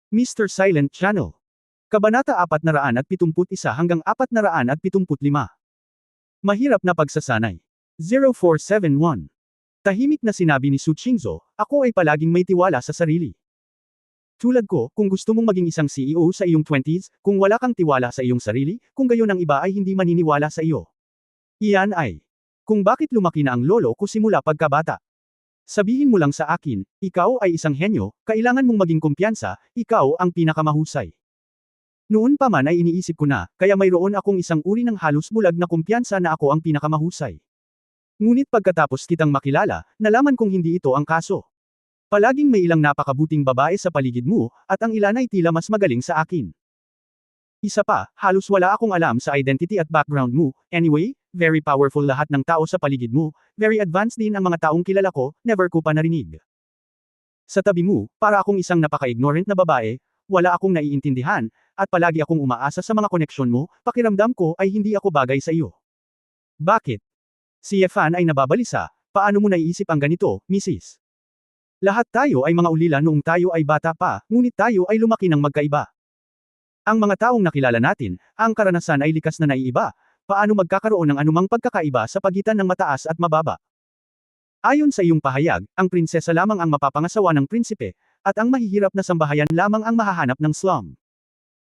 Mr. Silent Channel. Kabanata 471 hanggang 475. Mahirap na pagsasanay. 0471. Tahimik na sinabi ni Su Qingzhou, ako ay palaging may tiwala sa sarili. Tulad ko, kung gusto mong maging isang CEO sa iyong 20s, kung wala kang tiwala sa iyong sarili, kung gayon ang iba ay hindi maniniwala sa iyo. Iyan ay kung bakit lumaki na ang lolo ko simula pagkabata. Sabihin mo lang sa akin, ikaw ay isang henyo, kailangan mong maging kumpiyansa, ikaw ang pinakamahusay. Noon pa man ay iniisip ko na, kaya mayroon akong isang uri ng halos bulag na kumpiyansa na ako ang pinakamahusay. Ngunit pagkatapos kitang makilala, nalaman kong hindi ito ang kaso. Palaging may ilang napakabuting babae sa paligid mo, at ang ilan ay tila mas magaling sa akin. Isa pa, halos wala akong alam sa identity at background mo, anyway, very powerful lahat ng tao sa paligid mo, very advanced din ang mga taong kilala ko, never ko pa narinig. Sa tabi mo, para akong isang napaka-ignorant na babae, wala akong naiintindihan, at palagi akong umaasa sa mga koneksyon mo, pakiramdam ko ay hindi ako bagay sa iyo. Bakit? Si Yefan ay nababalisa, paano mo naiisip ang ganito, Mrs.? Lahat tayo ay mga ulila noong tayo ay bata pa, ngunit tayo ay lumaki ng magkaiba. Ang mga taong nakilala natin, ang karanasan ay likas na naiiba, paano magkakaroon ng anumang pagkakaiba sa pagitan ng mataas at mababa? Ayon sa iyong pahayag, ang prinsesa lamang ang mapapangasawa ng prinsipe, at ang mahihirap na sambahayan lamang ang mahahanap ng slum.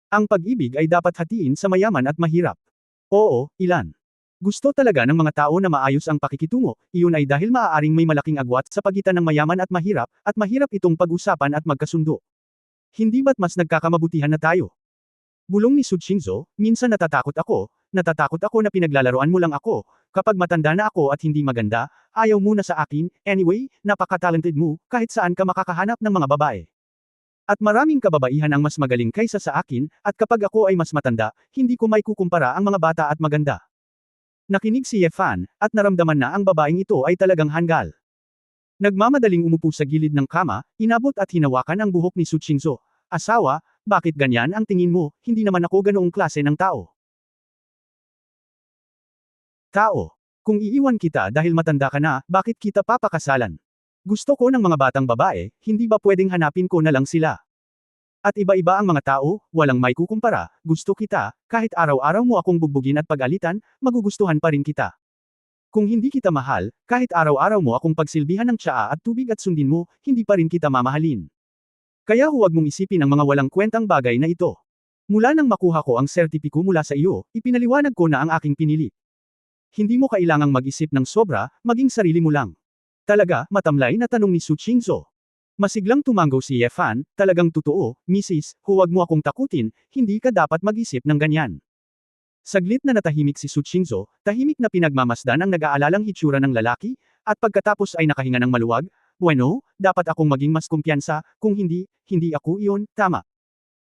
Ang pag-ibig ay dapat hatiin sa mayaman at mahirap. Oo, ilan? Gusto talaga ng mga tao na maayos ang pakikitungo, iyon ay dahil maaaring may malaking agwat sa pagitan ng mayaman at mahirap itong pag-usapan at magkasundo. Hindi ba't mas nagkakamabutihan na tayo? Bulong ni Su Qingzhou, minsan natatakot ako na pinaglalaroan mo lang ako, kapag matanda na ako at hindi maganda, ayaw mo na sa akin, anyway, napaka-talented mo, kahit saan ka makakahanap ng mga babae. At maraming kababaihan ang mas magaling kaysa sa akin, at kapag ako ay mas matanda, hindi ko may kukumpara ang mga bata at maganda. Nakinig si Yefan, at naramdaman na ang babaeng ito ay talagang hanggal. Nagmamadaling umupo sa gilid ng kama, inabot at hinawakan ang buhok ni Su Qingzhou. Asawa, bakit ganyan ang tingin mo, hindi naman ako ganoong klase ng tao. Kung iiwan kita dahil matanda ka na, bakit kita papakasalan? Gusto ko ng mga batang babae, hindi ba pwedeng hanapin ko na lang sila? At iba-iba ang mga tao, walang may kukumpara, gusto kita, kahit araw-araw mo akong bugbugin at pag-alitan, magugustuhan pa rin kita. Kung hindi kita mahal, kahit araw-araw mo akong pagsilbihan ng tsaa at tubig at sundin mo, hindi pa rin kita mamahalin. Kaya huwag mong isipin ang mga walang kwentang bagay na ito. Mula nang makuha ko ang sertipiko mula sa iyo, ipinaliwanag ko na ang aking pinili. Hindi mo kailangang mag-isip ng sobra, maging sarili mo lang. Talaga, matamlay na tanong ni Su Qingzhou. Masiglang tumango si Yefan, talagang totoo, Mrs., huwag mo akong takutin, hindi ka dapat mag-isip ng ganyan. Saglit na natahimik si Su Qingzhou, tahimik na pinagmamasdan ang nag-aalalang hitsura ng lalaki, at pagkatapos ay nakahinga ng maluwag, bueno, dapat akong maging mas kumpiyansa, kung hindi ako iyon, tama.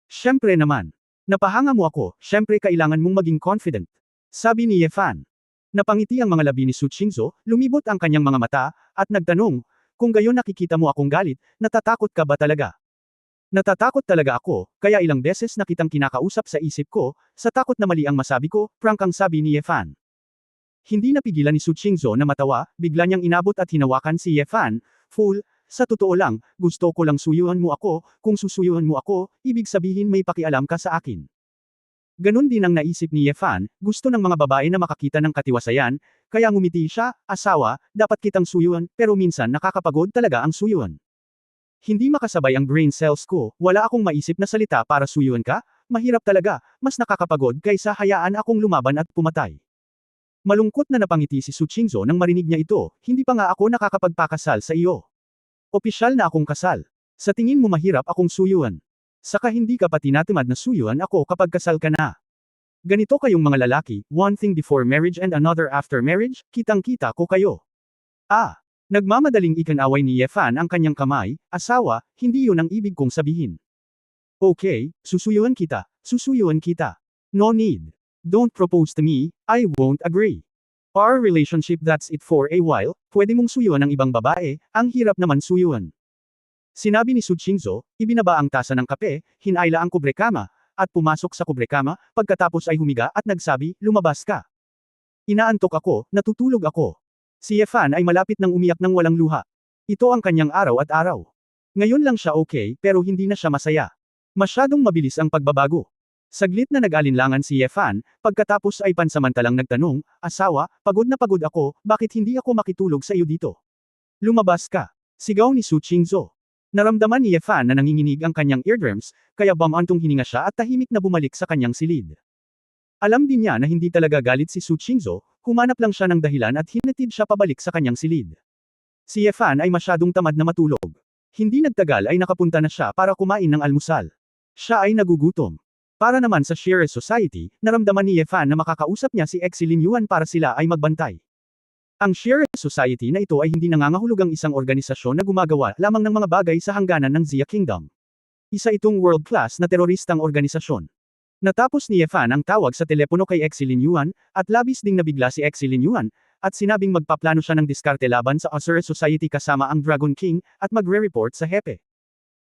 Siyempre naman. Napahanga mo ako, siyempre kailangan mong maging confident. Sabi ni Yefan. Napangiti ang mga labi ni Su Qingzhou, lumibot ang kanyang mga mata, at nagtanong, kung gayon nakikita mo akong galit, natatakot ka ba talaga? Natatakot talaga ako, kaya ilang beses na kitang kinakausap sa isip ko, sa takot na mali ang masabi ko, prank ang sabi ni Yefan. Hindi napigilan ni Su Qingzhou na matawa, bigla niyang inabot at hinawakan si Yefan, fool, sa totoo lang, gusto ko lang suyuan mo ako, kung susuyuan mo ako, ibig sabihin may pakialam ka sa akin. Ganon din ang naisip ni Yefan, gusto ng mga babae na makakita ng katiwasayan, kaya ngumiti siya, asawa, dapat kitang suyuan, pero minsan nakakapagod talaga ang suyuan. Hindi makasabay ang brain cells ko, wala akong maisip na salita para suyuan ka, mahirap talaga, mas nakakapagod kaysa hayaan akong lumaban at pumatay. Malungkot na napangiti si Su Qingzhou nang marinig niya ito, hindi pa nga ako nakakapagpakasal sa iyo. Opisyal na akong kasal. Sa tingin mo mahirap akong suyuan. Saka hindi ka pa tinatamad na suyuan ako kapag kasal ka na. Ganito kayong mga lalaki, one thing before marriage and another after marriage, kitang-kita ko kayo. Nagmamadaling ikanaway ni Yefan ang kanyang kamay, asawa, hindi yun ang ibig kong sabihin. Okay, susuyuan kita. No need. Don't propose to me, I won't agree. Our relationship that's it for a while, pwede mong suyuan ng ibang babae, ang hirap naman suyuan. Sinabi ni Su Qingzhou, ibinaba ang tasa ng kape, hinayla ang kubrekama, at pumasok sa kubrekama, pagkatapos ay humiga at nagsabi, lumabas ka. Inaantok ako, natutulog ako. Si Yefan ay malapit nang umiyak ng walang luha. Ito ang kanyang araw at araw. Ngayon lang siya okay, pero hindi na siya masaya. Masyadong mabilis ang pagbabago. Saglit na nag-alinlangan si Ye Fan, pagkatapos ay pansamantalang nagtanong, asawa, pagod na pagod ako, bakit hindi ako makitulog sa iyo dito? Lumabas ka. Sigaw ni Su Qingzhou. Naramdaman ni Ye Fan na nanginginig ang kanyang eardrums, kaya bumantong hininga siya at tahimik na bumalik sa kanyang silid. Alam din niya na hindi talaga galit si Su Qingzhou, humanap lang siya ng dahilan at hinatid siya pabalik sa kanyang silid. Si Ye Fan ay masyadong tamad na matulog. Hindi nagtagal ay nakapunta na siya para kumain ng almusal. Siya ay nagugutom. Para naman sa Shire Society, naramdaman ni Ye Fan na makakausap niya si Exi Lin Yuan para sila ay magbantay. Ang Shire Society na ito ay hindi nangangahulugang isang organisasyon na gumagawa lamang ng mga bagay sa hangganan ng Xia Kingdom. Isa itong world-class na teroristang organisasyon. Natapos ni Ye Fan ang tawag sa telepono kay Exi Lin Yuan, at labis ding nabigla si Exi Lin Yuan, at sinabing magpaplano siya ng diskarte laban sa Shire Society kasama ang Dragon King, at magre-report sa hepe.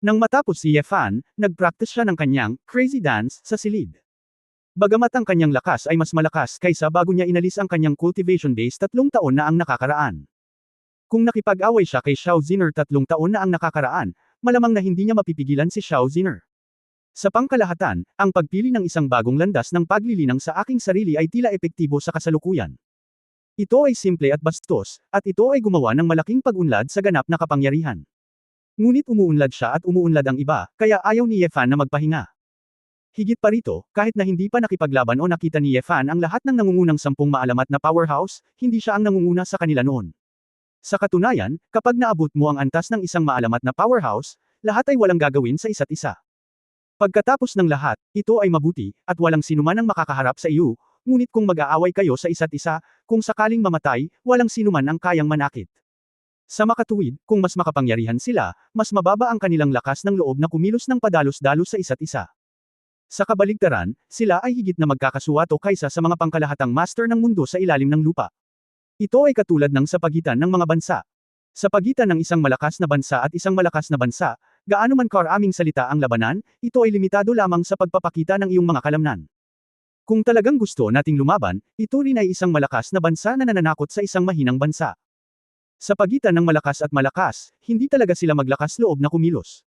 Nang matapos si Ye Fan, nag-practice siya ng kanyang crazy dance sa silid. Bagamat ang kanyang lakas ay mas malakas kaysa bago niya inalis ang kanyang cultivation base 3 taon na ang nakakaraan. Kung nakipag-away siya kay Xiao Ziner 3 taon na ang nakakaraan, malamang na hindi niya mapipigilan si Xiao Ziner. Sa pangkalahatan, ang pagpili ng isang bagong landas ng paglilinang sa aking sarili ay tila epektibo sa kasalukuyan. Ito ay simple at bastos, at ito ay gumawa ng malaking pag-unlad sa ganap na kapangyarihan. Ngunit umuunlad siya at umuunlad ang iba, kaya ayaw ni Ye Fan na magpahinga. Higit pa rito, kahit na hindi pa nakipaglaban o nakita ni Ye Fan ang lahat ng nangungunang 10 maalamat na powerhouse, hindi siya ang nangunguna sa kanila noon. Sa katunayan, kapag naabot mo ang antas ng isang maalamat na powerhouse, lahat ay walang gagawin sa isa't isa. Pagkatapos ng lahat, ito ay mabuti, at walang sinuman ang makakaharap sa iyo, ngunit kung mag-aaway kayo sa isa't isa, kung sakaling mamatay, walang sinuman ang kayang manakit. Sa makatuwid, kung mas makapangyarihan sila, mas mababa ang kanilang lakas ng loob na kumilos ng padalos-dalos sa isa't isa. Sa kabaligtaran, sila ay higit na magkakasuwato kaysa sa mga pangkalahatang master ng mundo sa ilalim ng lupa. Ito ay katulad ng sa pagitan ng mga bansa. Sa pagitan ng isang malakas na bansa at isang malakas na bansa, gaano man karaming salita ang labanan, ito ay limitado lamang sa pagpapakita ng iyong mga kalamnan. Kung talagang gusto nating lumaban, ito rin ay isang malakas na bansa na nananakot sa isang mahinang bansa. Sa pagitan ng malakas at malakas, hindi talaga sila maglakas loob na kumilos.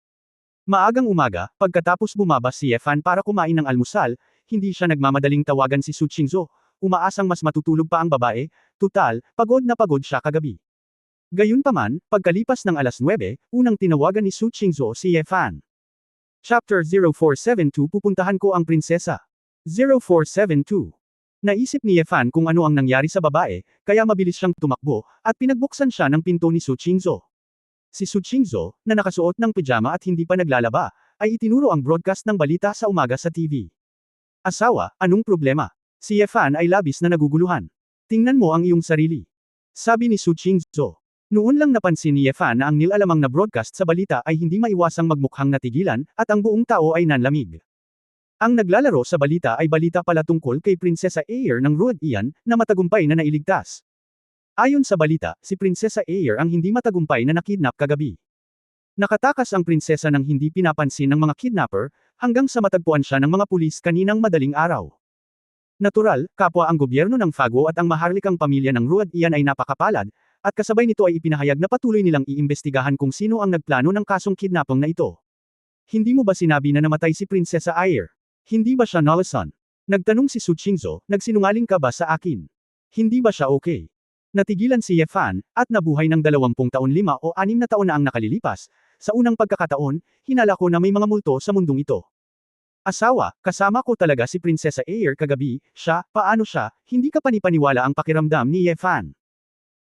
Maagang umaga, pagkatapos bumaba si Ye Fan para kumain ng almusal, hindi siya nagmamadaling tawagan si Su Qingzhou, umaasang mas matutulog pa ang babae, tutal, pagod na pagod siya kagabi. Gayunpaman, pagkalipas ng alas 9, unang tinawagan ni Su Qingzhou si Ye Fan. Chapter 0472 Pupuntahan ko ang prinsesa. 0472. Naisip ni Ye Fan kung ano ang nangyari sa babae, kaya mabilis siyang tumakbo, at pinagbuksan siya ng pinto ni Su Qingzhou. Si Su Qingzhou, na nakasuot ng pijama at hindi pa naglalaba, ay itinuro ang broadcast ng balita sa umaga sa TV. Asawa, anong problema? Si Ye Fan ay labis na naguguluhan. Tingnan mo ang iyong sarili. Sabi ni Su Qingzhou. Noon lang napansin ni Ye Fan na ang nilalamang na broadcast sa balita ay hindi maiwasang magmukhang natigilan, at ang buong tao ay nanlamig. Ang naglalaro sa balita ay balita pala tungkol kay Prinsesa Air ng Ruod Ian, na matagumpay na nailigtas. Ayon sa balita, si Prinsesa Air ang hindi matagumpay na nakidnap kagabi. Nakatakas ang prinsesa ng hindi pinapansin ng mga kidnapper, hanggang sa matagpuan siya ng mga pulis kaninang madaling araw. Natural, kapwa ang gobyerno ng Fago at ang maharlikang pamilya ng Ruod Ian ay napakapalad, at kasabay nito ay ipinahayag na patuloy nilang iimbestigahan kung sino ang nagplano ng kasong kidnapong na ito. Hindi mo ba sinabi na namatay si Prinsesa Air? Hindi ba siya nalasan? Nagtanong si Su Qingzhou, nagsinungaling ka ba sa akin? Hindi ba siya okay? Natigilan si Ye Fan, at nabuhay ng 20 taon 5 o 6 na taon na ang nakalilipas. Sa unang pagkakataon, hinala ko na may mga multo sa mundong ito. Asawa, kasama ko talaga si Prinsesa Air kagabi, siya, paano siya, hindi ka panipaniwala ang pakiramdam ni Ye Fan.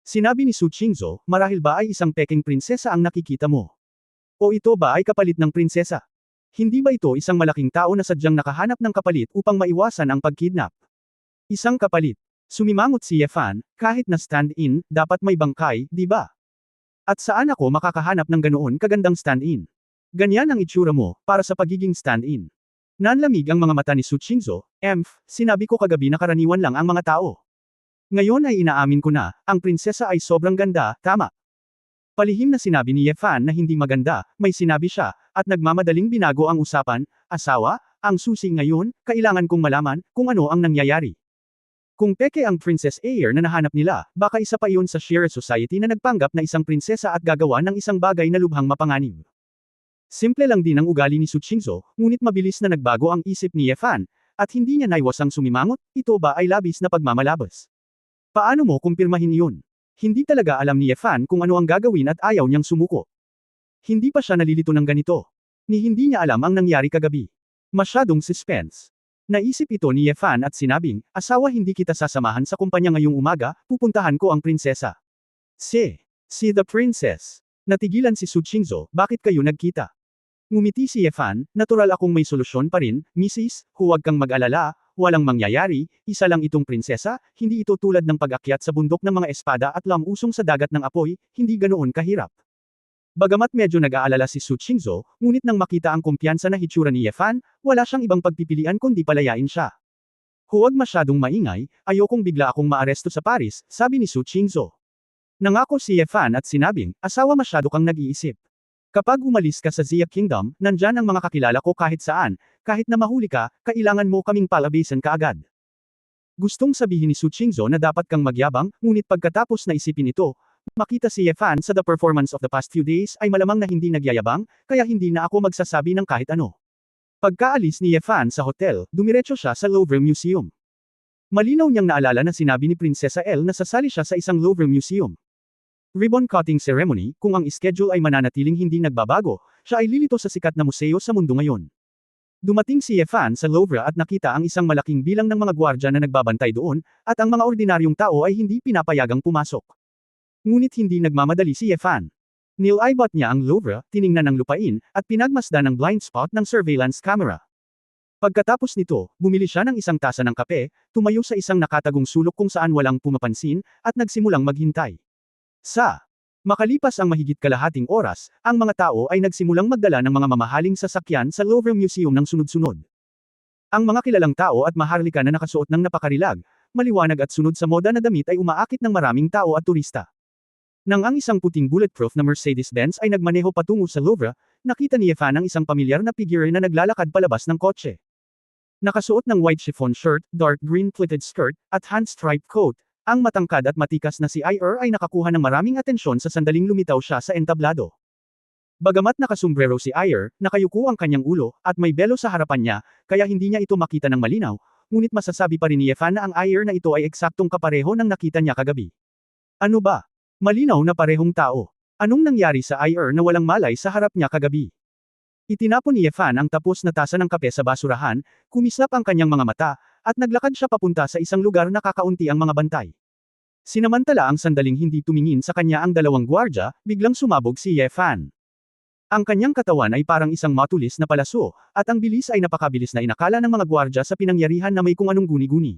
Sinabi ni Su Qingzhou, marahil ba ay isang peking prinsesa ang nakikita mo? O ito ba ay kapalit ng prinsesa? Hindi ba ito isang malaking tao na sadyang nakahanap ng kapalit upang maiwasan ang pagkidnap? Isang kapalit. Sumimangot si Ye Fan, kahit na stand-in, dapat may bangkay, di ba? At saan ako makakahanap ng ganoon kagandang stand-in? Ganyan ang itsura mo, para sa pagiging stand-in. Nanlamig ang mga mata ni Su Qingzhou, sinabi ko kagabi na karaniwan lang ang mga tao. Ngayon ay inaamin ko na, ang prinsesa ay sobrang ganda, tama. Palihim na sinabi ni Ye Fan na hindi maganda, may sinabi siya, at nagmamadaling binago ang usapan, asawa, ang susi ngayon, kailangan kong malaman, kung ano ang nangyayari. Kung peke ang Princess Air na nahanap nila, baka isa pa iyon sa Shire Society na nagpanggap na isang prinsesa at gagawa ng isang bagay na lubhang mapanganib. Simple lang din ang ugali ni Su Qingzhou, ngunit mabilis na nagbago ang isip ni Ye Fan, at hindi niya naiwasang sumimangot, ito ba ay labis na pagmamalabas? Paano mo kumpirmahin iyon? Hindi talaga alam ni Ye Fan kung ano ang gagawin at ayaw niyang sumuko. Hindi pa siya nalilito ng ganito. Ni hindi niya alam ang nangyari kagabi. Masyadong suspense. Naisip ito ni Ye Fan at sinabing, asawa hindi kita sasamahan sa kumpanya ngayong umaga, pupuntahan ko ang prinsesa. Si the princess. Natigilan si Su Qingzhou, bakit kayo nagkita? Ngumiti si Ye Fan, natural akong may solusyon pa rin, Mrs., huwag kang mag-alala, walang mangyayari, isa lang itong prinsesa, hindi ito tulad ng pag-akyat sa bundok ng mga espada at lamusong sa dagat ng apoy, hindi ganoon kahirap. Bagamat medyo nag-aalala si Su Qingzhou, ngunit nang makita ang kumpiyansa na hitsura ni Ye Fan, wala siyang ibang pagpipilian kundi palayain siya. Huwag masyadong maingay, ayokong bigla akong maaresto sa Paris, sabi ni Su Qingzhou. Nangako si Ye Fan at sinabing, asawa masyado kang nag-iisip. Kapag umalis ka sa Xia Kingdom, nandyan ang mga kakilala ko kahit saan, kahit na mahuli ka, kailangan mo kaming palabasan kaagad. Gustong sabihin ni Su Qingzhou na dapat kang magyabang, ngunit pagkatapos na isipin ito, makita si Ye Fan sa the performance of the past few days ay malamang na hindi nagyayabang, kaya hindi na ako magsasabi ng kahit ano. Pagkaalis ni Ye Fan sa hotel, dumiretso siya sa Louvre Museum. Malinaw niyang naalala na sinabi ni Prinsesa Elle na sasali siya sa isang Louvre Museum. Ribbon cutting ceremony, kung ang schedule ay mananatiling hindi nagbabago, siya ay lilito sa sikat na museo sa mundo ngayon. Dumating si Ye Fan sa Louvre at nakita ang isang malaking bilang ng mga gwardya na nagbabantay doon, at ang mga ordinaryong tao ay hindi pinapayagang pumasok. Ngunit hindi nagmamadali si Ye Fan. Nilaybot niya ang Louvre, tiningnan ng lupain, at pinagmasdan ng blind spot ng surveillance camera. Pagkatapos nito, bumili siya ng isang tasa ng kape, tumayo sa isang nakatagong sulok kung saan walang pumapansin, at nagsimulang maghintay. Makalipas ang mahigit kalahating oras, ang mga tao ay nagsimulang magdala ng mga mamahaling sasakyan sa Louvre Museum ng sunod-sunod. Ang mga kilalang tao at maharlika na nakasuot ng napakarilag, maliwanag at sunod sa moda na damit ay umaakit ng maraming tao at turista. Nang ang isang puting bulletproof na Mercedes-Benz ay nagmaneho patungo sa Louvre, nakita ni Ye Fan ang isang pamilyar na figure na naglalakad palabas ng kotse. Nakasuot ng white chiffon shirt, dark green pleated skirt, at hand-striped coat, ang matangkad at matikas na si Ir ay nakakuha ng maraming atensyon sa sandaling lumitaw siya sa entablado. Bagamat nakasumbrero si Ir, nakayuko ang kanyang ulo, at may belo sa harapan niya, kaya hindi niya ito makita ng malinaw, ngunit masasabi pa rin ni Ye Fan na ang Ir na ito ay eksaktong kapareho ng nakita niya kagabi. Ano ba? Malinaw na parehong tao. Anong nangyari sa Ir na walang malay sa harap niya kagabi? Itinapon ni Ye Fan ang tapos na tasa ng kape sa basurahan, kumislap ang kanyang mga mata, at naglakad siya papunta sa isang lugar na kakaunti ang mga bantay. Sinamantala ang sandaling hindi tumingin sa kanya ang dalawang gwardya, biglang sumabog si Ye Fan. Ang kanyang katawan ay parang isang matulis na palaso, at ang bilis ay napakabilis na inakala ng mga gwardya sa pinangyarihan na may kung anong guni-guni.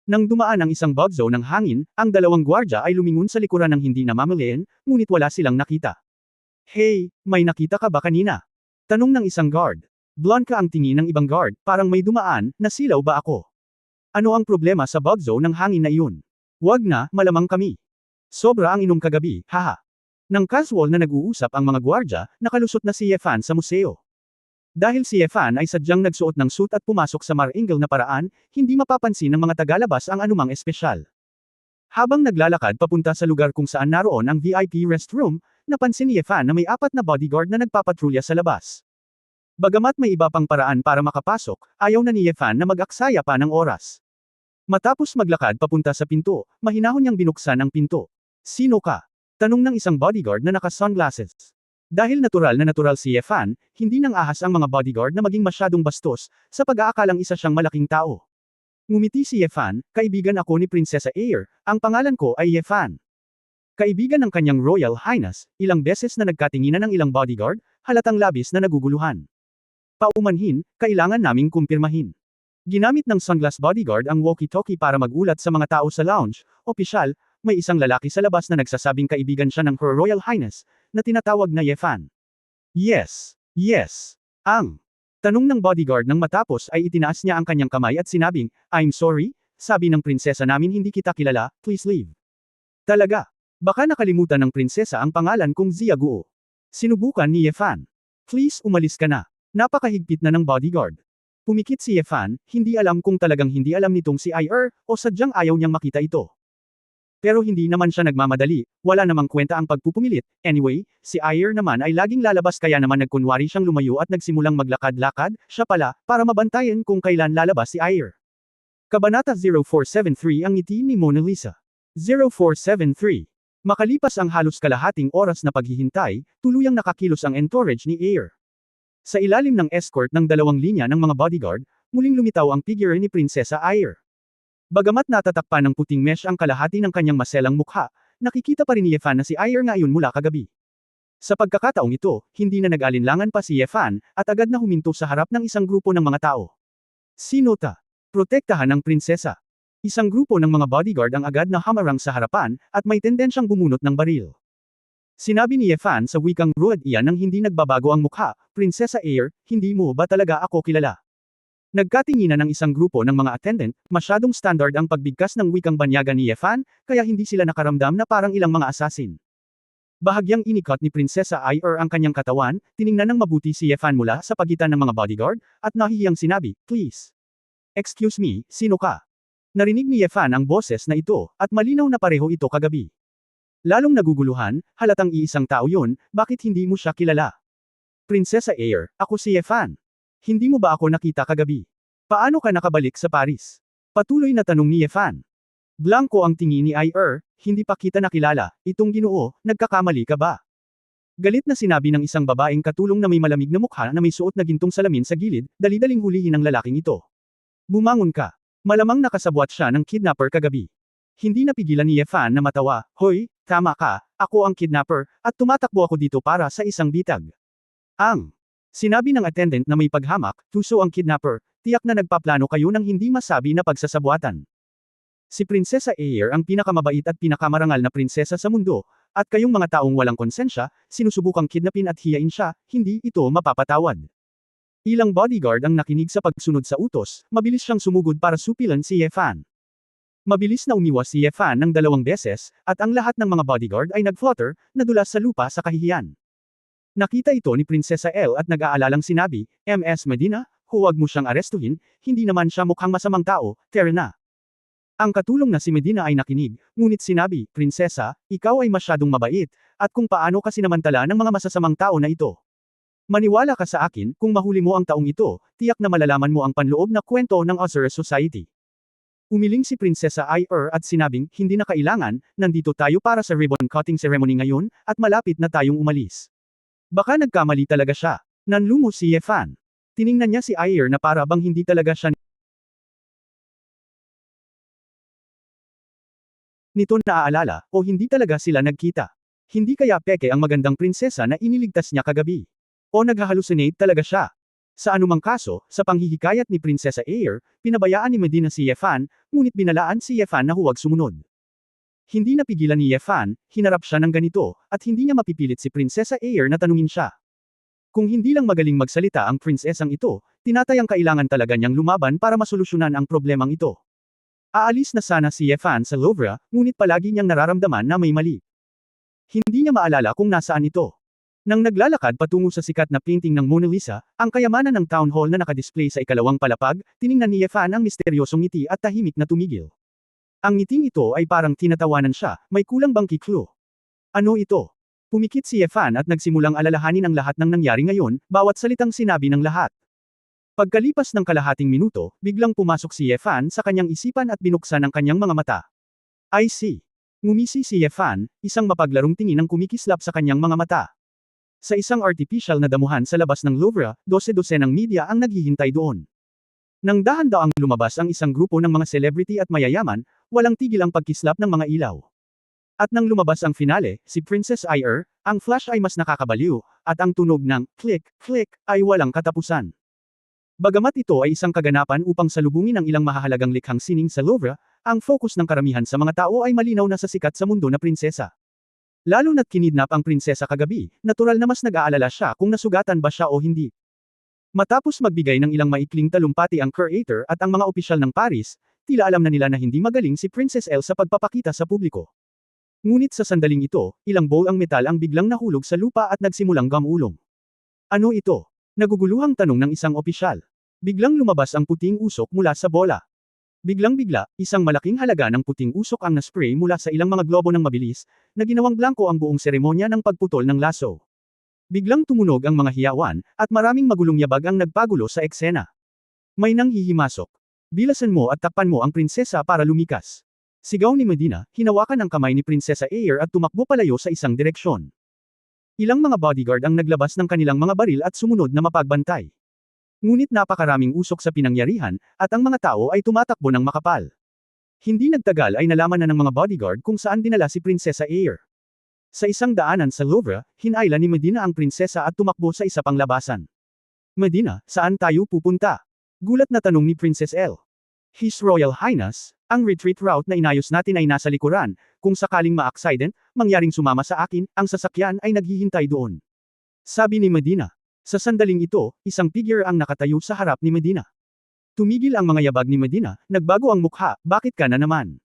Nang dumaan ang isang bugzo ng hangin, ang dalawang gwardya ay lumingon sa likuran ng hindi namamalayan, ngunit wala silang nakita. Hey, may nakita ka ba kanina? Tanong ng isang guard. Blonde ka ang tingin ng ibang guard, parang may dumaan, nasilaw ba ako? Ano ang problema sa bugzo ng hangin na iyon? Wag na, malamang kami. Sobra ang inom kagabi, haha. Nang casual na nag-uusap ang mga gwardya, nakalusot na si Ye Fan sa museo. Dahil si Ye Fan ay sadyang nagsuot ng suit at pumasok sa maringal na paraan, hindi mapapansin ng mga tagalabas ang anumang espesyal. Habang naglalakad papunta sa lugar kung saan naroon ang VIP restroom, napansin ni Ye Fan na may 4 na bodyguard na nagpapatrolya sa labas. Bagamat may iba pang paraan para makapasok, ayaw na ni Ye Fan na mag-aksaya pa ng oras. Matapos maglakad papunta sa pinto, mahinahon niyang binuksan ang pinto. Sino ka? Tanong ng isang bodyguard na naka-sunglasses. Dahil natural si Ye Fan, hindi nang ahas ang mga bodyguard na maging masyadong bastos, sa pag-aakalang isa siyang malaking tao. Ngumiti si Ye Fan, kaibigan ako ni Prinsesa Air, ang pangalan ko ay Ye Fan. Kaibigan ng kanyang Royal Highness, ilang beses na nagkatinginan ng ilang bodyguard, halatang labis na naguguluhan. Paumanhin, kailangan naming kumpirmahin. Ginamit ng sunglass bodyguard ang walkie-talkie para magulat sa mga tao sa lounge. Opisyal, may isang lalaki sa labas na nagsasabing kaibigan siya ng Her Royal Highness, na tinatawag na Ye Fan. Yes. Ang tanong ng bodyguard nang matapos ay itinaas niya ang kanyang kamay at sinabing, I'm sorry, sabi ng prinsesa namin hindi kita kilala, please leave. Talaga? Baka nakalimutan ng prinsesa ang pangalan kong Xia Guo. Sinubukan ni Ye Fan. Please umalis ka na. Napakahigpit na ng bodyguard. Pumikit si Ye Fan, hindi alam kung talagang hindi alam nitong si Ir, o sadyang ayaw niyang makita ito. Pero hindi naman siya nagmamadali, wala namang kwenta ang pagpupumilit. Anyway, si Ayer naman ay laging lalabas kaya naman nagkunwari siyang lumayo at nagsimulang maglakad-lakad, siya pala, para mabantayan kung kailan lalabas si Ayer. Kabanata 0473 Ang ngiti ni Mona Lisa. 0473. Makalipas ang halos kalahating oras na paghihintay, tuluyang nakakilos ang entourage ni Ayer. Sa ilalim ng escort ng dalawang linya ng mga bodyguard, muling lumitaw ang figure ni Prinsesa Ayer. Bagamat natatakpan ng puting mesh ang kalahati ng kanyang maselang mukha, nakikita pa rin ni Yefan na si Ayer ngayon mula kagabi. Sa pagkakataong ito, hindi na nag-alinlangan pa si Yefan, at agad na huminto sa harap ng isang grupo ng mga tao. Sinota. Protektahan ang prinsesa. Isang grupo ng mga bodyguard ang agad na hamarang sa harapan, at may tendensyang bumunot ng baril. Sinabi ni Yefan sa wikang ruwad iyan nang hindi nagbabago ang mukha, Prinsesa Ayer, hindi mo ba talaga ako kilala? Nagkatinginan ng isang grupo ng mga attendant, masyadong standard ang pagbigkas ng wikang banyaga ni Yefan, kaya hindi sila nakaramdam na parang ilang mga asasin. Bahagyang inikot ni Prinsesa Ayer ang kanyang katawan, tiningnan ng mabuti si Yefan mula sa pagitan ng mga bodyguard, at nahihiyang sinabi, "Please. Excuse me, sino ka?" Narinig ni Yefan ang boses na ito, at malinaw na pareho ito kagabi. Lalong naguguluhan, halatang iisang tao yun, bakit hindi mo siya kilala? Prinsesa Ayer, ako si Yefan. Hindi mo ba ako nakita kagabi? Paano ka nakabalik sa Paris? Patuloy na tanong ni Yefan. Blanco ang tingin ni Ayer, hindi pa kita nakilala, itong Ginoo, nagkakamali ka ba? Galit na sinabi ng isang babaeng katulong na may malamig na mukha na may suot na gintong salamin sa gilid, dali-daling hulihin ng lalaking ito. Bumangon ka. Malamang nakasabwat siya ng kidnapper kagabi. Hindi napigilan ni Yefan na matawa, "Hoy, tama ka, ako ang kidnapper, at tumatakbo ako dito para sa isang bitag." Sinabi ng attendant na may paghamak, "Tuso ang kidnapper, tiyak na nagpaplano kayo ng hindi masabi na pagsasabuatan. Si Prinsesa Ayer ang pinakamabait at pinakamarangal na prinsesa sa mundo, at kayong mga taong walang konsensya, sinusubukang kidnapin at hiyain siya, hindi ito mapapatawad." Ilang bodyguard ang nakinig sa pagsunod sa utos, mabilis siyang sumugod para supilan si Yefan. Mabilis na umiwas si Yefan ng 2 beses, at ang lahat ng mga bodyguard ay nag-flutter, nadulas sa lupa sa kahihiyan. Nakita ito ni Prinsesa Elle at nag-aalalang sinabi, "Ms. Medina, huwag mo siyang arestuhin, hindi naman siya mukhang masamang tao, tara na." Ang katulong na si Medina ay nakinig, ngunit sinabi, "Prinsesa, ikaw ay masyadong mabait, at kung paano ka sinamantala ng mga masasamang tao na ito. Maniwala ka sa akin, kung mahuli mo ang taong ito, tiyak na malalaman mo ang panloob na kwento ng Osiris Society." Umiling si Prinsesa Ayer at sinabing, "Hindi na kailangan, nandito tayo para sa ribbon cutting ceremony ngayon, at malapit na tayong umalis." Baka nagkamali talaga siya. Nanlumo si Yefan. Tiningnan niya si Ayer na para bang hindi talaga siya nito naaalala, o hindi talaga sila nagkita. Hindi kaya peke ang magandang prinsesa na iniligtas niya kagabi. O naghahalusinate talaga siya. Sa anumang kaso, sa panghihikayat ni Prinsesa Ayer, pinabayaan ni Medina si Yefan, ngunit binalaan si Yefan na huwag sumunod. Hindi napigilan ni Yefan, hinarap siya ng ganito, at hindi niya mapipilit si Prinsesa Ayer na tanungin siya. Kung hindi lang magaling magsalita ang prinsesang ito, tinatayang kailangan talaga niyang lumaban para masolusyonan ang problemang ito. Aalis na sana si Yefan sa Louvre, ngunit palagi niyang nararamdaman na may mali. Hindi niya maalala kung nasaan ito. Nang naglalakad patungo sa sikat na painting ng Mona Lisa, ang kayamanan ng town hall na nakadisplay sa ikalawang palapag, tiningnan ni Yefan ang misteryosong ngiti at tahimik na tumigil. Ang ngiting ito ay parang tinatawanan siya, may kulang bang kiklo? Ano ito? Pumikit si Yefan at nagsimulang alalahanin ang lahat ng nangyari ngayon, bawat salitang sinabi ng lahat. Pagkalipas ng kalahating minuto, biglang pumasok si Yefan sa kanyang isipan at binuksan ang kanyang mga mata. "I see." Ngumisi si Yefan, isang mapaglarong tingin ang kumikislap sa kanyang mga mata. Sa isang artificial na damuhan sa labas ng Louvre, 12 ng media ang naghihintay doon. Nang dahan-daang lumabas ang isang grupo ng mga celebrity at mayayaman, walang tigil ang pagkislap ng mga ilaw. At nang lumabas ang finale, si Princess Ayer, ang flash ay mas nakakabaliw, at ang tunog ng click, click ay walang katapusan. Bagamat ito ay isang kaganapan upang salubungin ang ilang mahahalagang likhang sining sa Louvre, ang focus ng karamihan sa mga tao ay malinaw na sa sikat sa mundo na prinsesa. Lalo na't kinidnap ang prinsesa kagabi, natural na mas nag-aalala siya kung nasugatan ba siya o hindi. Matapos magbigay ng ilang maikling talumpati ang curator at ang mga opisyal ng Paris, tila alam na nila na hindi magaling si Princess Elle sa pagpapakita sa publiko. Ngunit sa sandaling ito, ilang bowl ang metal ang biglang nahulog sa lupa at nagsimulang gamulong. "Ano ito?" Naguguluhang tanong ng isang opisyal. Biglang lumabas ang puting usok mula sa bola. Biglang-bigla, isang malaking halaga ng puting usok ang naspray mula sa ilang mga globo ng mabilis, na ginawang blanko ang buong seremonya ng pagputol ng laso. Biglang tumunog ang mga hiyawan, at maraming magulong yabag ang nagpagulo sa eksena. May nanghihimasok. Bilasan mo at takpan mo ang prinsesa para lumikas. Sigaw ni Medina, hinawakan ang kamay ni Prinsesa Air at tumakbo palayo sa isang direksyon. Ilang mga bodyguard ang naglabas ng kanilang mga baril at sumunod na mapagbantay. Ngunit napakaraming usok sa pinangyarihan, at ang mga tao ay tumatakbo ng makapal. Hindi nagtagal ay nalaman na ng mga bodyguard kung saan dinala si Prinsesa Air. Sa isang daanan sa Louvre, hinayla ni Medina ang prinsesa at tumakbo sa isa pang labasan. Medina, saan tayo pupunta? Gulat na tanong ni Princess L. His Royal Highness, ang retreat route na inayos natin ay nasa likuran, kung sakaling ma-accident, mangyaring sumama sa akin, ang sasakyan ay naghihintay doon. Sabi ni Medina. Sa sandaling ito, isang figure ang nakatayo sa harap ni Medina. Tumigil ang mga yabag ni Medina, nagbago ang mukha, bakit ka na naman?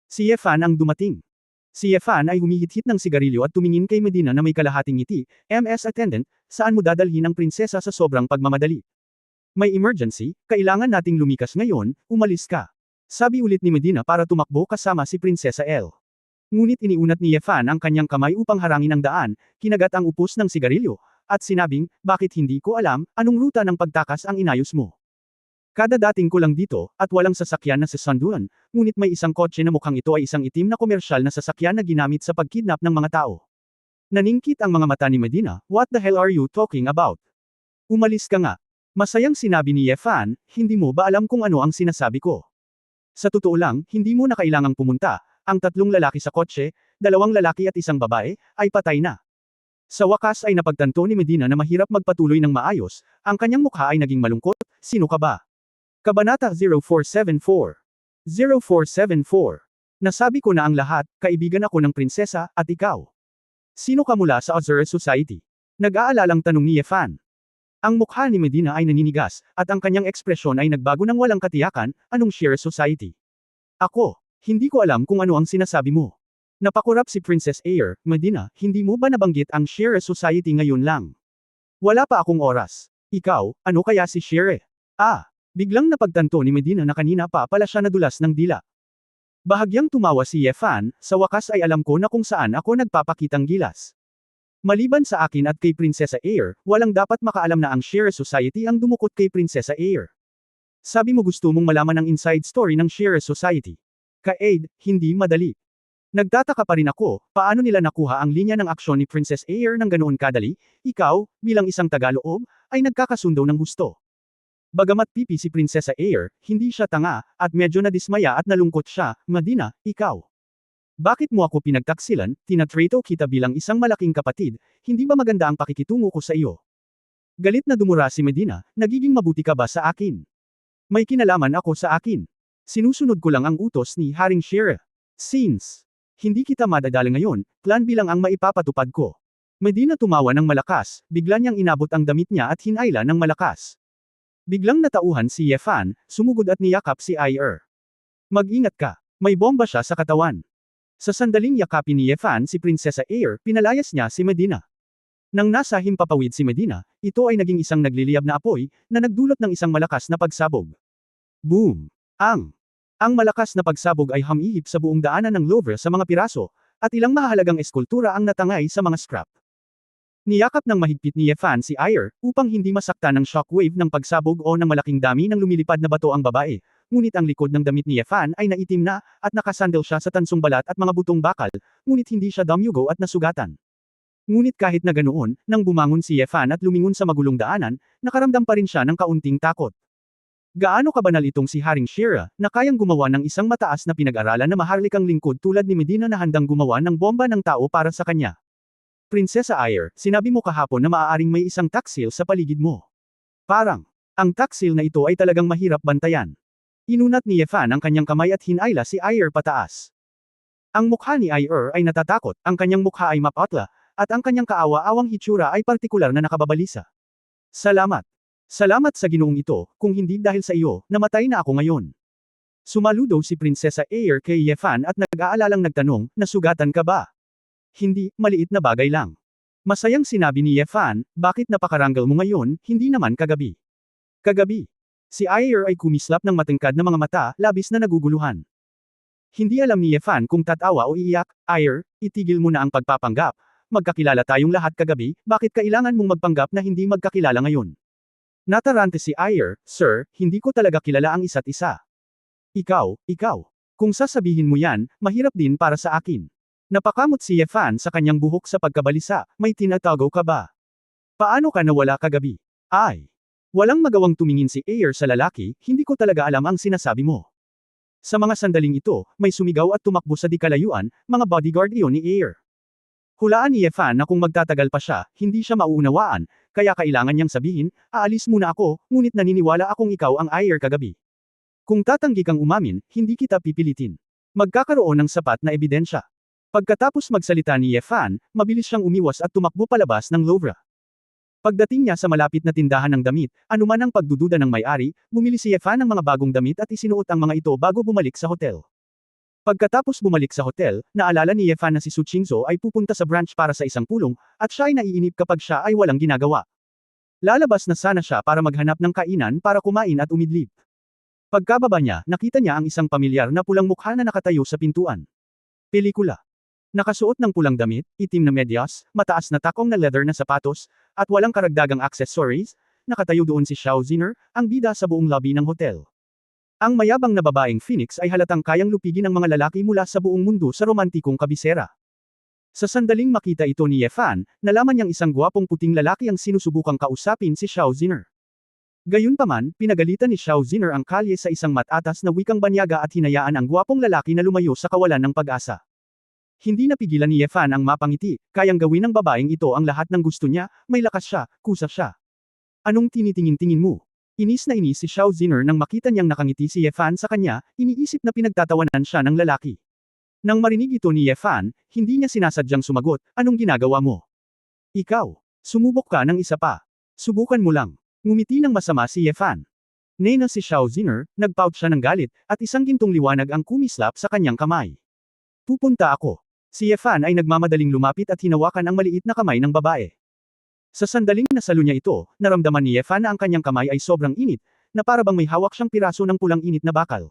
Si Yefan ang dumating. Si Yefan ay humihit-hit ng sigarilyo at tumingin kay Medina na may kalahating ngiti, MS attendant, saan mo dadalhin ang prinsesa sa sobrang pagmamadali? May emergency, kailangan nating lumikas ngayon, umalis ka. Sabi ulit ni Medina para tumakbo kasama si Prinsesa L. Ngunit iniunat ni Yefan ang kanyang kamay upang harangin ang daan, kinagat ang upos ng sigarilyo, at sinabing, bakit hindi ko alam, anong ruta ng pagtakas ang inayos mo? Kadadating ko lang dito, at walang sasakyan na sasanduan, ngunit may isang kotse na mukhang ito ay isang itim na komersyal na sasakyan na ginamit sa pagkidnap ng mga tao. Naningkit ang mga mata ni Medina, what the hell are you talking about? Umalis ka nga. Masayang sinabi ni Yefan, hindi mo ba alam kung ano ang sinasabi ko? Sa totoo lang, hindi mo na kailangang pumunta, ang 3 lalaki sa kotse, 2 lalaki at isang babae, ay patay na. Sa wakas ay napagtanto ni Medina na mahirap magpatuloy ng maayos, ang kanyang mukha ay naging malungkot, sino ka ba? Kabanata 0474. 0474. Nasabi ko na ang lahat, kaibigan ako ng prinsesa, at ikaw. Sino ka mula sa Azure Society? Nag-aalalang tanong ni Yefan. Ang mukha ni Medina ay naninigas, at ang kanyang ekspresyon ay nagbago ng walang katiyakan, anong Sheer Society? Ako, hindi ko alam kung ano ang sinasabi mo. Napakurap si Princess Air, Medina, hindi mo ba nabanggit ang Sheer Society ngayon lang? Wala pa akong oras. Ikaw, ano kaya si Sheer? Biglang napagtanto ni Medina na kanina pa pala siya nadulas ng dila. Bahagyang tumawa si Yefan, sa wakas ay alam ko na kung saan ako nagpapakitang gilas. Maliban sa akin at kay Prinsesa Air, walang dapat makaalam na ang Sheer Society ang dumukot kay Prinsesa Air. Sabi mo gusto mong malaman ang inside story ng Sheer Society. Ka-aid, hindi madali. Nagtataka pa rin ako, paano nila nakuha ang linya ng aksyon ni Princess Air ng ganoon kadali, ikaw, bilang isang Tagaloob, ay nagkakasundo ng husto. Bagamat pipi si Prinsesa Air, hindi siya tanga, at medyo nadismaya at nalungkot siya, Medina, ikaw. Bakit mo ako pinagtaksilan, tinatrato kita bilang isang malaking kapatid, hindi ba maganda ang pakikitungo ko sa iyo? Galit na dumura si Medina, nagiging mabuti ka ba sa akin? May kinalaman ako sa akin. Sinusunod ko lang ang utos ni Haring Sheer. Since hindi kita madadala ngayon, plan bilang ang maipapatupad ko. Medina tumawa ng malakas, bigla niyang inabot ang damit niya at hinayla ng malakas. Biglang natauhan si Yefan, sumugod at niyakap si Air. Mag-ingat ka, may bomba siya sa katawan. Sa sandaling yakapin ni Yefan si Prinsesa Air, pinalayas niya si Medina. Nang nasa himpapawid si Medina, ito ay naging isang nagliliyab na apoy, na nagdulot ng isang malakas na pagsabog. Boom! Ang malakas na pagsabog ay hamihip sa buong daanan ng Louvre sa mga piraso, at ilang mahalagang eskultura ang natangay sa mga scrap. Niyakap ng mahigpit ni Yefan si Air, upang hindi masaktan ng shockwave ng pagsabog o ng malaking dami ng lumilipad na bato ang babae, ngunit ang likod ng damit ni Yefan ay naitim na, at nakasandal siya sa tansong balat at mga butong bakal, ngunit hindi siya damyugo at nasugatan. Ngunit kahit na ganoon, nang bumangon si Yefan at lumingon sa magulong daanan, nakaramdam pa rin siya ng kaunting takot. Gaano kabanal itong si Haring Sheer, na kayang gumawa ng isang mataas na pinag-aralan na maharlikang lingkod tulad ni Medina na handang gumawa ng bomba ng tao para sa kanya. Prinsesa Air, sinabi mo kahapon na maaaring may isang taksil sa paligid mo. Parang, ang taksil na ito ay talagang mahirap bantayan. Inunat ni Yefan ang kanyang kamay at hinayla si Air pataas. Ang mukha ni Air ay natatakot, ang kanyang mukha ay mapatla, at ang kanyang kaawa-awang hitsura ay partikular na nakababalisa. Salamat. Salamat sa Ginoong ito, kung hindi dahil sa iyo, namatay na ako ngayon. Sumaludo si Prinsesa Air kay Yefan at nag-aalalang nagtanong, nasugatan ka ba? Hindi, maliit na bagay lang. Masayang sinabi ni Yefan, bakit napakaranggal mo ngayon, hindi naman kagabi. Kagabi. Si Ayer ay kumislap ng matangkad na mga mata, labis na naguguluhan. Hindi alam ni Yefan kung tatawa o iiyak. Ayer, itigil mo na ang pagpapanggap. Magkakilala tayong lahat kagabi, bakit kailangan mong magpanggap na hindi magkakilala ngayon? Natarante si Ayer, Sir, hindi ko talaga kilala ang isa't isa. Ikaw. Kung sasabihin mo yan, mahirap din para sa akin. Napakamot si Yefan sa kanyang buhok sa pagkabalisa, may tinatago ka ba? Paano ka nawala kagabi? Ay. Walang magawang tumingin si Ayer sa lalaki, hindi ko talaga alam ang sinasabi mo. Sa mga sandaling ito, may sumigaw at tumakbo sa di kalayuan, mga bodyguard iyon ni Ayer. Hulaan ni Yefan na kung magtatagal pa siya, hindi siya mauunawaan, kaya kailangan niyang sabihin, aalis muna ako, ngunit naniniwala akong ikaw ang Ayer kagabi. Kung tatanggi kang umamin, hindi kita pipilitin. Magkakaroon ng sapat na ebidensya. Pagkatapos magsalita ni Yefan, mabilis siyang umiwas at tumakbo palabas ng Louvre. Pagdating niya sa malapit na tindahan ng damit, anuman ang pagdududa ng may-ari, bumili si Yefan ng mga bagong damit at isinuot ang mga ito bago bumalik sa hotel. Pagkatapos bumalik sa hotel, naalala ni Yefan na si Su Qingzhou ay pupunta sa branch para sa isang pulong, at siya ay naiinip kapag siya ay walang ginagawa. Lalabas na sana siya para maghanap ng kainan para kumain at umidlip. Pagkababa niya, nakita niya ang isang pamilyar na pulang mukha na nakatayo sa pintuan. Pelikula. Nakasuot ng pulang damit, itim na medyas, mataas na takong na leather na sapatos, at walang karagdagang accessories, nakatayo doon si Xiao Ziner, ang bida sa buong lobby ng hotel. Ang mayabang na babaeng Phoenix ay halatang kayang lupigin ang mga lalaki mula sa buong mundo sa romantikong kabisera. Sa sandaling makita ito ni Yefan, nalaman niyang isang gwapong puting lalaki ang sinusubukang kausapin si Xiao Ziner. Gayunpaman, pinagalitan ni Xiao Ziner ang kalye sa isang matatas na wikang banyaga at hinayaan ang gwapong lalaki na lumayo sa kawalan ng pag-asa. Hindi napigilan ni Yefan ang mapangiti, kayang gawin ng babaeng ito ang lahat ng gusto niya, may lakas siya, kusa siya. Anong tinitingin-tingin mo? Inis na inis si Xiao Ziner nang makita niyang nakangiti si Yefan sa kanya, iniisip na pinagtatawanan siya ng lalaki. Nang marinig ito ni Yefan, hindi niya sinasadyang sumagot, anong ginagawa mo? Ikaw, sumubok ka ng isa pa. Subukan mo lang. Ngumiti ng masama si Yefan. Nena si Xiao Ziner, nagpout siya ng galit, at isang gintong liwanag ang kumislap sa kanyang kamay. Pupunta ako. Si Yefan ay nagmamadaling lumapit at hinawakan ang maliit na kamay ng babae. Sa sandaling nasalo niya ito, naramdaman ni Yefan na ang kanyang kamay ay sobrang init, na para bang may hawak siyang piraso ng pulang init na bakal.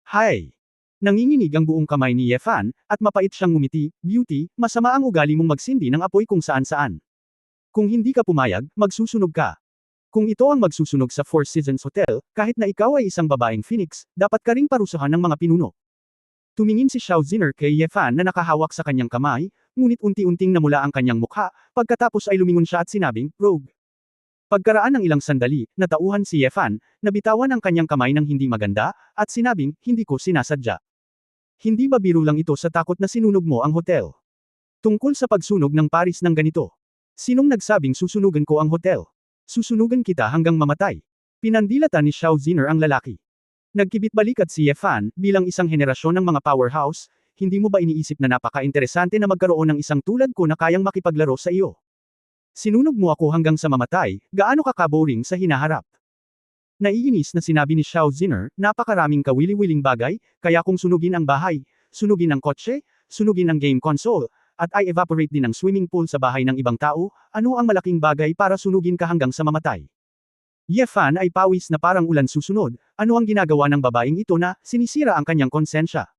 Hay! Nanginginig ang buong kamay ni Yefan, at mapait siyang ngumiti, beauty, masama ang ugali mong magsindi ng apoy kung saan-saan. Kung hindi ka pumayag, magsusunog ka. Kung ito ang magsusunog sa Four Seasons Hotel, kahit na ikaw ay isang babaeng Phoenix, dapat ka ring parusahan ng mga pinuno. Tumingin si Xiao Ziner kay Yefan na nakahawak sa kanyang kamay, ngunit unti-unting namula ang kanyang mukha, pagkatapos ay lumingon siya at sinabing, Rogue. Pagkaraan ng ilang sandali, natauhan si Yefan, nabitawan ang kanyang kamay ng hindi maganda, at sinabing, hindi ko sinasadya. Hindi ba biro lang ito sa takot na sinunog mo ang hotel? Tungkol sa pagsunog ng Paris ng ganito. Sinong nagsabing susunugan ko ang hotel? Susunugan kita hanggang mamatay. Pinandilatan ni Xiao Ziner ang lalaki. Nagkibit-balikat si Yefan, bilang isang henerasyon ng mga powerhouse, hindi mo ba iniisip na napaka-interesante na magkaroon ng isang tulad ko na kayang makipaglaro sa iyo? Sinunog mo ako hanggang sa mamatay, gaano ka ka-boring sa hinaharap? Naiinis na sinabi ni Xiao Ziner, napakaraming kawili-wiling bagay, kaya kung sunugin ang bahay, sunugin ang kotse, sunugin ang game console, at ay evaporate din ang swimming pool sa bahay ng ibang tao, ano ang malaking bagay para sunugin ka hanggang sa mamatay? Yefan ay pawis na parang ulan susunod, ano ang ginagawa ng babaeng ito na sinisira ang kanyang konsensya?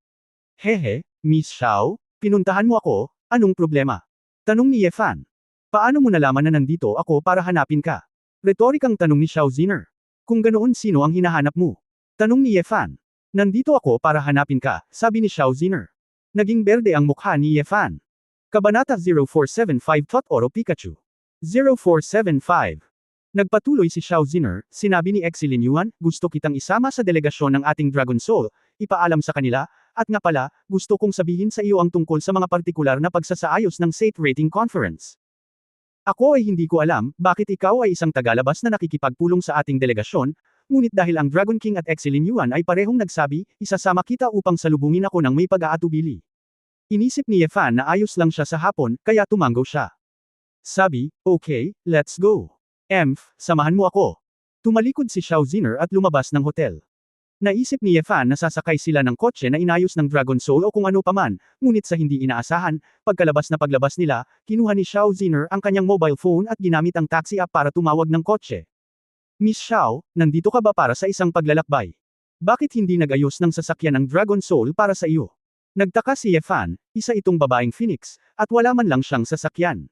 Hehe, Miss Xiao, pinuntahan mo ako, anong problema? Tanong ni Yefan. Paano mo nalaman na nandito ako para hanapin ka? Retorikang tanong ni Xiao Ziner. Kung ganoon sino ang hinahanap mo? Tanong ni Yefan. Nandito ako para hanapin ka, sabi ni Xiao Ziner. Naging berde ang mukha ni Yefan. Kabanata 0475 Tot Oro Pikachu. 0475. Nagpatuloy si Xiao Ziner, sinabi ni Exilin Yuan, gusto kitang isama sa delegasyon ng ating Dragon Soul, ipaalam sa kanila, at nga pala, gusto kong sabihin sa iyo ang tungkol sa mga partikular na pagsasaayos ng State Rating Conference. Ako ay hindi ko alam, bakit ikaw ay isang tagalabas na nakikipagpulong sa ating delegasyon, ngunit dahil ang Dragon King at Exilin Yuan ay parehong nagsabi, isasama kita upang salubungin ako ng may pag-aatubili. Inisip ni Yefan na ayos lang siya sa hapon, kaya tumango siya. Sabi, okay, let's go. Samahan mo ako. Tumalikod si Xiao Ziner at lumabas ng hotel. Naisip ni Yefan na sasakay sila ng kotse na inayos ng Dragon Soul o kung ano paman, ngunit sa hindi inaasahan, pagkalabas na paglabas nila, kinuha ni Xiao Ziner ang kanyang mobile phone at ginamit ang taxi app para tumawag ng kotse. Miss Xiao, nandito ka ba para sa isang paglalakbay? Bakit hindi nag-ayos ng sasakyan ng Dragon Soul para sa iyo? Nagtaka si Ye Fan, isa itong babaeng phoenix, at wala man lang siyang sasakyan.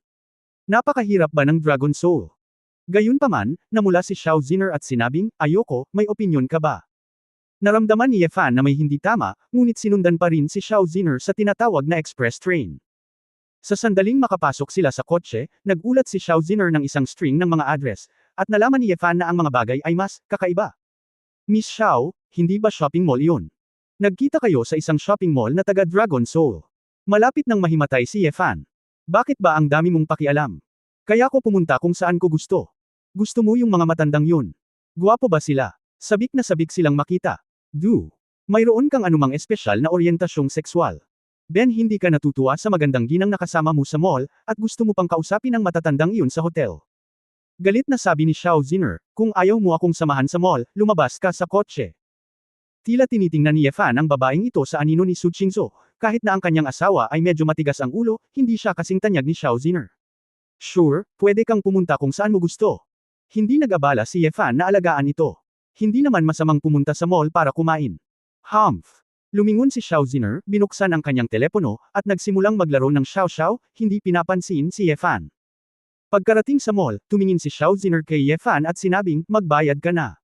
Napakahirap ba ng Dragon Soul? Gayunpaman, namula si Xiao Ziner at sinabing, ayoko, may opinyon ka ba? Naramdaman ni Ye Fan na may hindi tama, ngunit sinundan pa rin si Xiao Ziner sa tinatawag na express train. Sa sandaling makapasok sila sa kotse, nagulat si Xiao Ziner ng isang string ng mga address, at nalaman ni Ye Fan na ang mga bagay ay mas kakaiba. Miss Xiao, hindi ba shopping mall iyon? Nagkita kayo sa isang shopping mall na taga Dragon Soul. Malapit nang mahimatay si Ye Fan. Bakit ba ang dami mong pakialam? Kaya ko pumunta kung saan ko gusto. Gusto mo yung mga matandang yun? Guwapo ba sila? Sabik na sabik silang makita. Mayroon kang anumang espesyal na oryentasyong sekswal. Ben, hindi ka natutuwa sa magandang ginang nakasama mo sa mall, at gusto mo pang kausapin ang matatandang iyon sa hotel. Galit na sabi ni Xiao Ziner, kung ayaw mo akong samahan sa mall, lumabas ka sa kotse. Tila tinitingnan ni Ye Fan ang babaeng ito sa anino ni Su Qingzhou, kahit na ang kanyang asawa ay medyo matigas ang ulo, hindi siya kasing tanyag ni Xiao Ziner. Sure, pwede kang pumunta kung saan mo gusto. Hindi nag-abala si Ye Fan na alagaan ito. Hindi naman masamang pumunta sa mall para kumain. Humph! Lumingon si Xiao Ziner, binuksan ang kanyang telepono, at nagsimulang maglaro ng Xiao Xiao, hindi pinapansin si Ye Fan. Pagkarating sa mall, tumingin si Xiao Ziner kay Ye Fan at sinabing, magbayad ka na.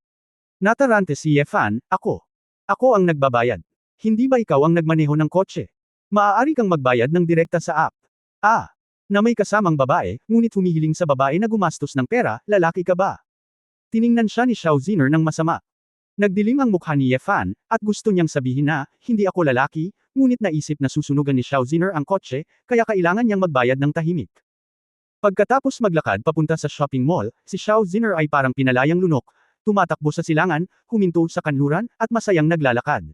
Natarante si Ye Fan, ako. Ako ang nagbabayad. Hindi ba ikaw ang nagmaneho ng kotse? Maaari kang magbayad ng direkta sa app. Na may kasamang babae, ngunit humihiling sa babae na gumastos ng pera, lalaki ka ba? Tiningnan siya ni Xiao Ziner ng masama. Nagdilim ang mukha ni Ye Fan, at gusto niyang sabihin na, hindi ako lalaki, ngunit naisip na susunugan ni Xiao Ziner ang kotse, kaya kailangan niyang magbayad ng tahimik. Pagkatapos maglakad papunta sa shopping mall, si Xiao Ziner ay parang pinalayang lunok, tumatakbo sa silangan, huminto sa kanluran, at masayang naglalakad.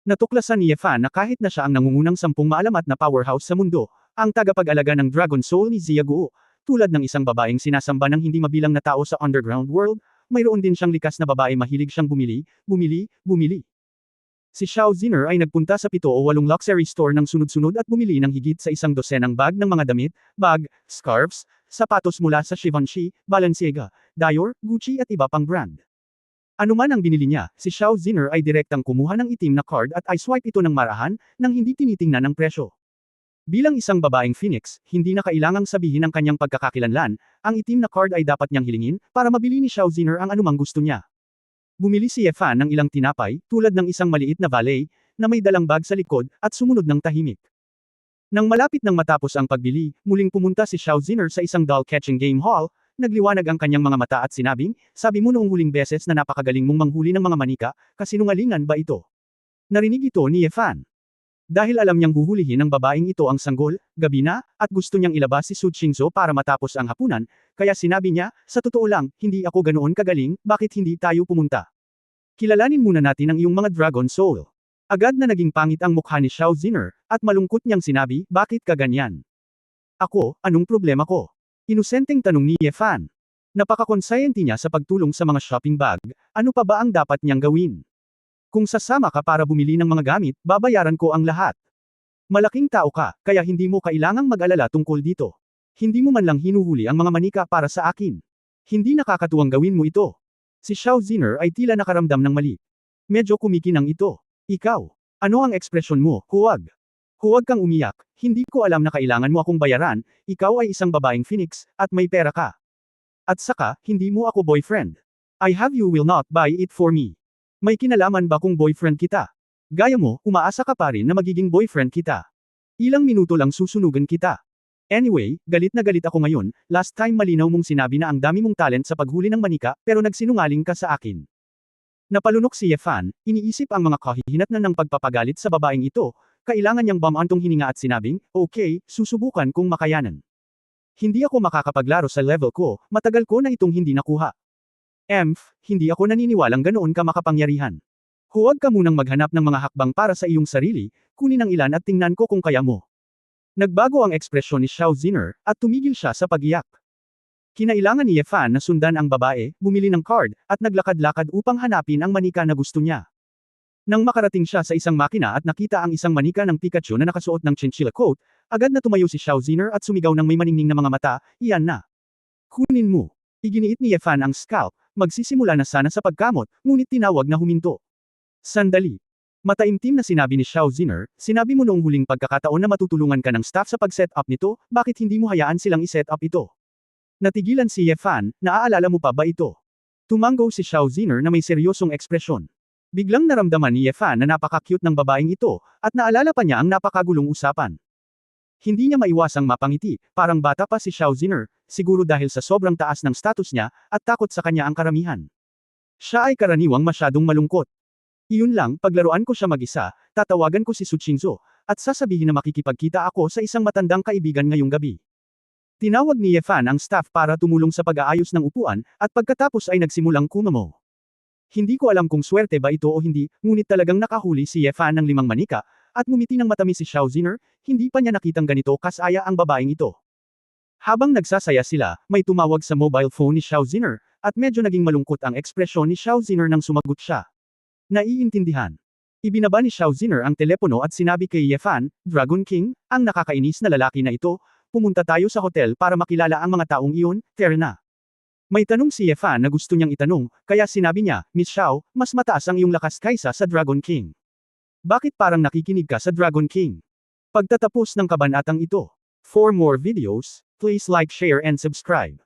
Natuklasan ni Ye Fan na kahit na siya ang nangungunang 10 maalamat na powerhouse sa mundo, ang tagapag-alaga ng Dragon Soul ni Xia Guo, tulad ng isang babaeng sinasamba ng hindi mabilang na tao sa underground world, mayroon din siyang likas na babae mahilig siyang bumili. Si Xiao Ziner ay nagpunta sa 7 o 8 luxury store ng sunod-sunod at bumili ng higit sa 100 bag ng mga damit, bag, scarves, sapatos mula sa Givenchy, Balenciaga, Dior, Gucci at iba pang brand. Ano man ang binili niya, si Xiao Ziner ay direktang kumuha ng itim na card at ay swipe ito ng marahan, nang hindi tinitingnan ang presyo. Bilang isang babaeng phoenix, hindi na kailangang sabihin ang kanyang pagkakakilanlan, ang itim na card ay dapat niyang hilingin, para mabili ni Xiao Ziner ang anumang gusto niya. Bumili si Ye Fan ng ilang tinapay, tulad ng isang maliit na valet, na may dalang bag sa likod, at sumunod ng tahimik. Nang malapit nang matapos ang pagbili, muling pumunta si Xiao Ziner sa isang doll-catching game hall, nagliwanag ang kanyang mga mata at sinabing, sabi mo noong huling beses na napakagaling mong manghuli ng mga manika, kasinungalingan ba ito? Narinig ito ni Ye Fan. Dahil alam niyang huhulihin ng babaeng ito ang sanggol, gabi na, at gusto niyang ilabas si Su Qingzhou para matapos ang hapunan, kaya sinabi niya, sa totoo lang, hindi ako ganoon kagaling, bakit hindi tayo pumunta? Kilalanin muna natin ang iyong mga Dragon Soul. Agad na naging pangit ang mukha ni Xiao Ziner, at malungkot niyang sinabi, bakit ka ganyan? Ako, anong problema ko? Inosenteng tanong ni Ye Fan. Napakakonsayente niya sa pagtulong sa mga shopping bag, ano pa ba ang dapat niyang gawin? Kung sasama ka para bumili ng mga gamit, babayaran ko ang lahat. Malaking tao ka, kaya hindi mo kailangang mag-alala tungkol dito. Hindi mo man lang hinuhuli ang mga manika para sa akin. Hindi nakakatuwang gawin mo ito. Si Xiao Ziner ay tila nakaramdam ng mali. Medyo kumikinang ito. Ikaw, ano ang ekspresyon mo? Huwag. Huwag kang umiyak, hindi ko alam na kailangan mo akong bayaran, ikaw ay isang babaeng phoenix, at may pera ka. At saka, hindi mo ako boyfriend. I have you will not buy it for me. May kinalaman ba kung boyfriend kita? Gaya mo, umaasa ka pa rin na magiging boyfriend kita. Ilang minuto lang susunugan kita. Anyway, galit na galit ako ngayon, last time malinaw mong sinabi na ang dami mong talent sa paghuli ng manika, pero nagsinungaling ka sa akin. Napalunok si Ye Fan, iniisip ang mga kahihinatnan ng pagpapagalit sa babaeng ito, kailangan niyang bumantong hininga at sinabing, okay, susubukan kung makayanan. Hindi ako makakapaglaro sa level ko, matagal ko na itong hindi nakuha. Hindi ako naniniwalang ganoon ka makapangyarihan. Huwag ka munang maghanap ng mga hakbang para sa iyong sarili, kunin ang ilan at tingnan ko kung kaya mo. Nagbago ang ekspresyon ni Xiao Ziner, at tumigil siya sa pagiyak. Kinailangan ni Ye Fan na sundan ang babae, bumili ng card, at naglakad-lakad upang hanapin ang manika na gusto niya. Nang makarating siya sa isang makina at nakita ang isang manika ng Pikachu na nakasuot ng chinchilla coat, agad na tumayo si Xiao Ziner at sumigaw ng may maningning na mga mata, iyan na. Kunin mo. Iginiit ni Ye Fan ang scalp, Magsisimula na sana sa pagkamot, ngunit tinawag na huminto. Sandali. Mataimtim na sinabi ni Xiao Ziner, sinabi mo noong huling pagkakataon na matutulungan ka ng staff sa pag-set up nito, bakit hindi mo hayaan silang i-set up ito? Natigilan si Ye Fan, naaalala mo pa ba ito? Tumango si Xiao Ziner na may seryosong ekspresyon. Biglang naramdaman ni Ye Fan na napaka-cute ng babaeng ito, at naalala pa niya ang napakagulong usapan. Hindi niya maiwasang mapangiti, parang bata pa si Xiao Ziner, siguro dahil sa sobrang taas ng status niya, at takot sa kanya ang karamihan. Siya ay karaniwang masyadong malungkot. Iyon lang, paglaruan ko siya mag-isa, tatawagan ko si Su Qingzhou, at sasabihin na makikipagkita ako sa isang matandang kaibigan ngayong gabi. Tinawag ni Ye Fan ang staff para tumulong sa pag-aayos ng upuan, at pagkatapos ay nagsimulang kumamo. Hindi ko alam kung swerte ba ito o hindi, ngunit talagang nakahuli si Ye Fan ng 5 manika, at ngumiti ng matamis si Xiao Ziner, hindi pa niya nakitang ganito kasaya ang babaeng ito. Habang nagsasaya sila, may tumawag sa mobile phone ni Xiao Ziner, at medyo naging malungkot ang ekspresyon ni Xiao Ziner nang sumagot siya. Naiintindihan. Ibinaba ni Xiao Ziner ang telepono at sinabi kay Ye Fan, Dragon King, ang nakakainis na lalaki na ito, pumunta tayo sa hotel para makilala ang mga taong iyon, fair na. May tanong si Ye Fan na gusto niyang itanong, kaya sinabi niya, Miss Xiao, mas mataas ang iyong lakas kaysa sa Dragon King. Bakit parang nakikinig ka sa Dragon King? Pagtatapos ng kabanatang ito. For more videos, please like, share and subscribe.